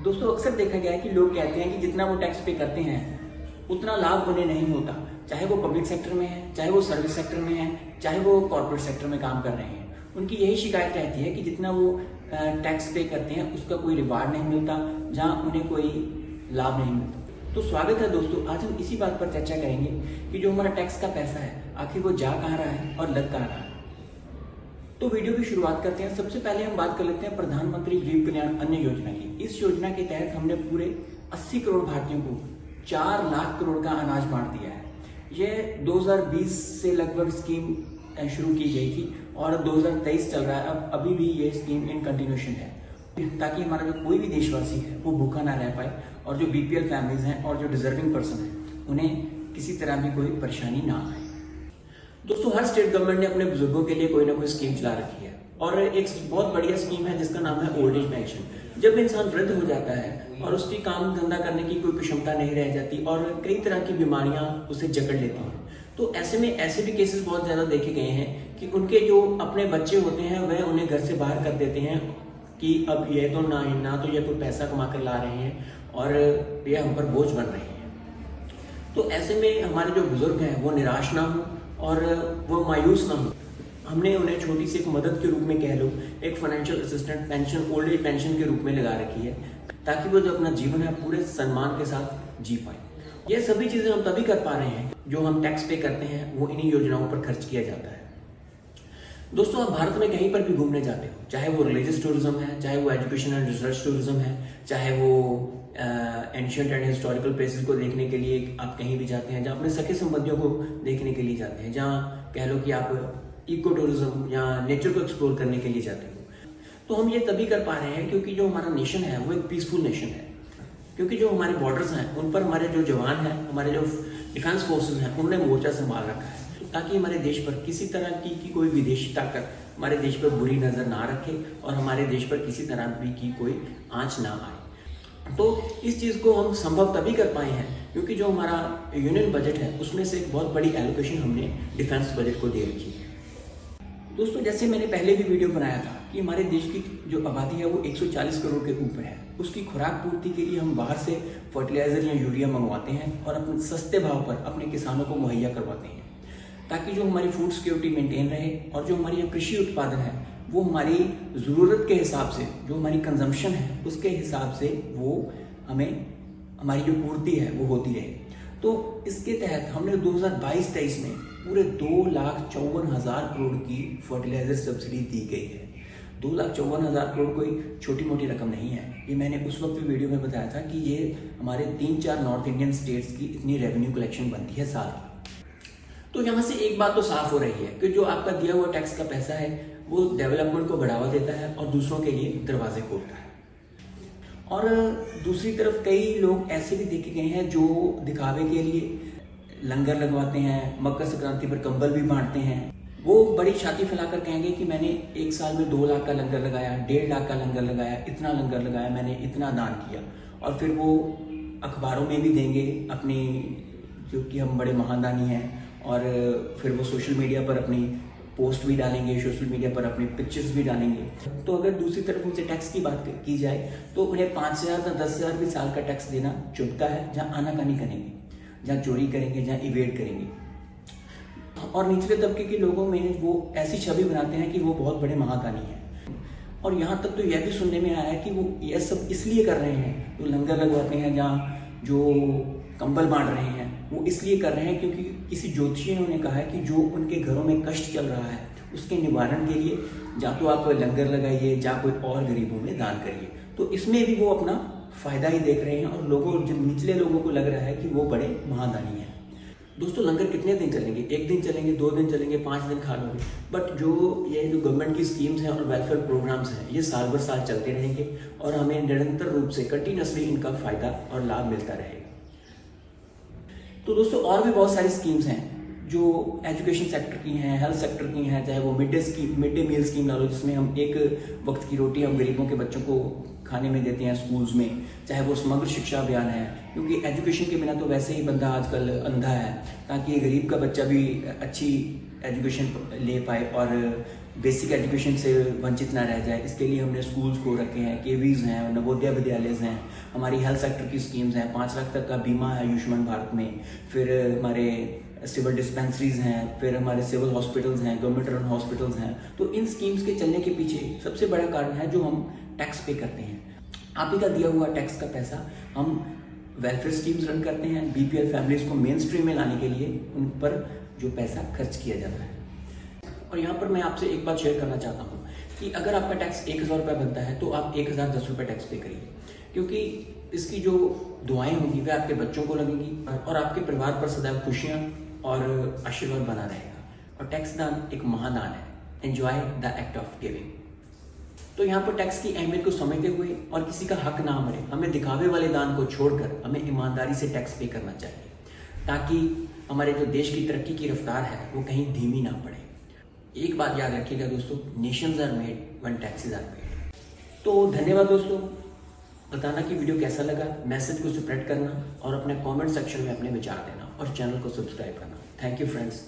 दोस्तों अक्सर देखा गया है कि लोग कहते हैं कि जितना वो टैक्स पे करते हैं उतना लाभ उन्हें नहीं होता, चाहे वो पब्लिक सेक्टर में है, चाहे वो सर्विस सेक्टर में है, चाहे वो कॉर्पोरेट सेक्टर में काम कर रहे हैं। उनकी यही शिकायत रहती है कि जितना वो टैक्स पे करते हैं उसका कोई रिवार्ड नहीं मिलता, जहाँ उन्हें कोई लाभ नहीं मिलता। तो स्वागत है दोस्तों, आज हम इसी बात पर चर्चा करेंगे कि जो हमारा टैक्स का पैसा है आखिर वो जा कहाँ रहा है और लग कहाँ रहा है। तो वीडियो की शुरुआत करते हैं। सबसे पहले हम बात कर लेते हैं प्रधानमंत्री गरीब कल्याण अन्न योजना की। इस योजना के तहत हमने पूरे 80 करोड़ भारतीयों को 4 लाख करोड़ का अनाज बांट दिया है। यह 2020 से लगभग स्कीम शुरू की गई थी और 2023 चल रहा है। अब अभी भी ये स्कीम इन कंटिन्यूशन है, ताकि हमारा जो कोई भी देशवासी है वो भूखा ना रह पाए और जो बीपीएल फैमिलीज हैं और जो डिजर्विंग पर्सन है उन्हें किसी तरह भी कोई परेशानी ना आए। दोस्तों हर स्टेट गवर्नमेंट ने अपने बुजुर्गों के लिए कोई ना कोई स्कीम चला रखी है और एक बहुत बढ़िया स्कीम है जिसका नाम है ओल्ड एज पेंशन। जब इंसान वृद्ध हो जाता है और उसकी काम धंधा करने की कोई क्षमता नहीं रह जाती और कई तरह की बीमारियां उसे जकड़ लेती हैं, तो ऐसे में ऐसे भी केसेस बहुत ज्यादा देखे गए हैं कि उनके जो अपने बच्चे होते हैं वह उन्हें घर से बाहर कर देते हैं कि अब ये तो ना तो ये कोई पैसा कमा कर ला रहे हैं और ये हम पर बोझ बन रहे हैं। तो ऐसे में हमारे जो बुजुर्ग हैं वो निराश ना हो और वो मायूस ना हो। हमने उन्हें छोटी सी एक मदद के रूप में कह लो, एक financial assistant pension, old age pension के रूप में लगा रखी है, ताकि वो जो अपना जीवन है पूरे सम्मान के साथ जी पाए। ये सभी चीजें हम तभी कर पा रहे हैं जो हम टैक्स पे करते हैं वो इन्हीं योजनाओं पर खर्च किया जाता है। दोस्तों आप भारत में कहीं पर भी घूमने जाते हो, चाहे वो रिलीजियस टूरिज्म है, चाहे वो एजुकेशन एंड रिसर्च टूरिज्म है, चाहे वो एंशिएंट एंड हिस्टोरिकल प्लेसेस को देखने के लिए आप कहीं भी जाते हैं, जहाँ अपने सखे संबंधियों को देखने के लिए जाते हैं, जहाँ कह लो कि आप इको टूरिज्म या नेचर को एक्सप्लोर करने के लिए जाते हो, तो हम ये तभी कर पा रहे हैं क्योंकि जो हमारा नेशन है वो एक पीसफुल नेशन है। क्योंकि जो हमारे बॉर्डर्स हैं उन पर हमारे जो जवान हैं, हमारे जो डिफेंस फोर्सेज हैं, उन्होंने मोर्चा संभाल रखा है ताकि हमारे देश पर किसी तरह की कोई विदेशी ताकत हमारे देश पर बुरी नजर ना रखे और हमारे देश पर किसी तरह भी की कोई आंच ना आए। तो इस चीज़ को हम संभव तभी कर पाए हैं क्योंकि जो हमारा यूनियन बजट है उसमें से एक बहुत बड़ी एलोकेशन हमने डिफेंस बजट को दे रखी है। दोस्तों जैसे मैंने पहले भी वीडियो बनाया था कि हमारे देश की जो आबादी है वो 140 करोड़ के ऊपर है। उसकी खुराक पूर्ति के लिए हम बाहर से फर्टिलाइजर या यूरिया मंगवाते हैं और अपने सस्ते भाव पर अपने किसानों को मुहैया करवाते हैं, ताकि जो हमारी फूड सिक्योरिटी मेंटेन रहे और जो हमारी कृषि उत्पादन है वो हमारी ज़रूरत के हिसाब से, जो हमारी कंजम्पशन है उसके हिसाब से वो हमें हमारी जो पूर्ति है वो होती रहे। तो इसके तहत हमने 2022-23 में पूरे 2,54,000 करोड़ की फर्टिलाइजर सब्सिडी दी गई है। 2,54,000 करोड़ कोई छोटी मोटी रकम नहीं है। ये मैंने उस वक्त भी वीडियो में बताया था कि ये हमारे 3-4 नॉर्थ इंडियन स्टेट्स की इतनी रेवेन्यू कलेक्शन बनती है साल की। तो यहाँ से एक बात तो साफ हो रही है कि जो आपका दिया हुआ टैक्स का पैसा है वो डेवलपमेंट को बढ़ावा देता है और दूसरों के लिए दरवाजे खोलता है। और दूसरी तरफ कई लोग ऐसे भी देखे गए हैं जो दिखावे के लिए लंगर लगवाते हैं, मकर संक्रांति पर कंबल भी बांटते हैं। वो बड़ी छाती फैलाकर कहेंगे कि मैंने एक साल में 2 लाख का लंगर लगाया, 1.5 लाख का लंगर लगाया, इतना लंगर लगाया, मैंने इतना दान किया, और फिर वो अखबारों में भी देंगे अपनी, जो कि हम बड़े महादानी हैं, और फिर वो सोशल मीडिया पर अपनी पोस्ट भी डालेंगे, सोशल मीडिया पर अपनी पिक्चर्स भी डालेंगे। तो अगर दूसरी तरफ उनसे टैक्स की बात की जाए तो उन्हें 5,000 या 10,000 भी साल का टैक्स देना चुभता है, जहाँ आनाकानी करेंगे, जहाँ चोरी करेंगे, जहाँ इवेड करेंगे। और निचले तबके के लोगों में वो ऐसी छवि बनाते हैं कि वो बहुत बड़े महादानी हैं। और यहाँ तक तो यह भी सुनने में आया है कि वो यह सब इसलिए कर रहे हैं, जो लंगर लगवाते हैं, जहाँ जो कंबल बांट रहे हैं, वो इसलिए कर रहे हैं क्योंकि किसी ज्योतिषी ने उन्हें कहा है कि जो उनके घरों में कष्ट चल रहा है उसके निवारण के लिए या तो आप लंगर लगाइए या कोई और गरीबों में दान करिए। तो इसमें भी वो अपना फायदा ही देख रहे हैं और लोगों, जो निचले लोगों को लग रहा है कि वो बड़े महादानी हैं। दोस्तों लंगर कितने दिन चलेंगे? 1 दिन चलेंगे, 2 दिन चलेंगे, 5 दिन खा लोगे, बट जो गवर्नमेंट की स्कीम्स हैं और वेलफेयर प्रोग्राम्स हैं ये साल भर साल चलते रहेंगे और हमें निरंतर रूप से कंटिन्यूसली इनका फायदा और लाभ मिलता रहेगा। तो दोस्तों और भी बहुत सारी स्कीम्स हैं जो एजुकेशन सेक्टर की हैं, हेल्थ सेक्टर की हैं, चाहे वो मिड डे मील स्कीम ला लो, जिसमें हम एक वक्त की रोटी हम गरीबों के बच्चों को खाने में देते हैं स्कूल्स में, चाहे वो समग्र शिक्षा अभियान है, क्योंकि एजुकेशन के बिना तो वैसे ही बंदा आजकल अंधा है, ताकि गरीब का बच्चा भी अच्छी एजुकेशन ले पाए और बेसिक एजुकेशन से वंचित ना रह जाए, इसके लिए हमने स्कूल्स को रखे हैं, केवीज हैं, नवोदय विद्यालय हैं, हमारी हेल्थ सेक्टर की स्कीम्स हैं, 5 लाख तक का बीमा है आयुष्मान भारत में, फिर हमारे सिविल डिस्पेंसरीज हैं, फिर हमारे सिविल हॉस्पिटल्स हैं, गवर्नमेंट रन हॉस्पिटल्स हैं। तो इन स्कीम्स के चलने के पीछे सबसे बड़ा कारण है जो हम टैक्स पे करते हैं। आप ही का दिया हुआ टैक्स का पैसा हम वेलफेयर स्कीम्स रन करते हैं, बीपीएल फैमिलीज को मेन स्ट्रीम में लाने के लिए उन पर जो पैसा खर्च किया जाता है। और यहाँ पर मैं आपसे एक बात शेयर करना चाहता हूँ कि अगर आपका टैक्स 1000 रुपये बनता है तो आप 1010 रुपये टैक्स पे करिए, क्योंकि इसकी जो दुआएं होंगी वे आपके बच्चों को लगेंगी और आपके परिवार पर सदैव खुशियाँ और आशीर्वाद बना रहेगा। और टैक्स दान एक महादान है। Enjoy the act of giving. तो यहाँ पर टैक्स की अहमियत को समझते हुए और किसी का हक ना मरे, हमें दिखावे वाले दान को छोड़कर हमें ईमानदारी से टैक्स पे करना चाहिए, ताकि हमारे जो देश की तरक्की की रफ्तार है वो कहीं धीमी ना पड़े। एक बात याद रखिएगा दोस्तों, nations are made when taxes are paid. तो धन्यवाद दोस्तों। बताना कि वीडियो कैसा लगा, मैसेज को स्प्रेड करना और अपने कमेंट सेक्शन में अपने विचार देना और चैनल को सब्सक्राइब करना। Thank you friends.